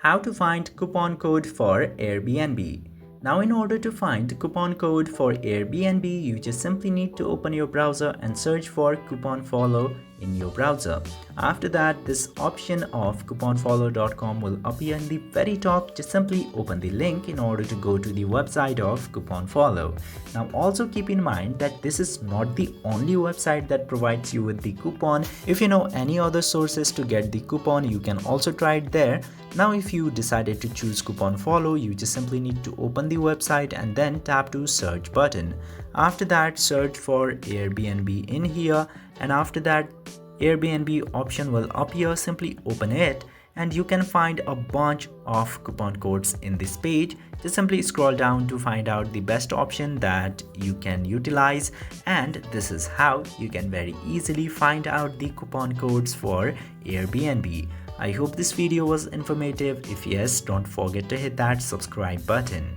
How to find coupon code for Airbnb. Now in order to find the coupon code for Airbnb, you just simply need to open your browser and search for coupon follow in your browser. After that, this option of couponfollow.com will appear in the very top. Just simply open the link in order to go to the website of Coupon Follow. Now also keep in mind that this is not the only website that provides you with the coupon. If you know any other sources to get the coupon, you can also try it there. Now if you decided to choose Coupon Follow, you just simply need to open the website and then tap to search button. After that, search for Airbnb in here, and after that Airbnb option will appear. Simply open it and you can find a bunch of coupon codes in this page. Just simply scroll down to find out the best option that you can utilize, and this is how you can very easily find out the coupon codes for Airbnb. I hope this video was informative. If yes, don't forget to hit that subscribe button.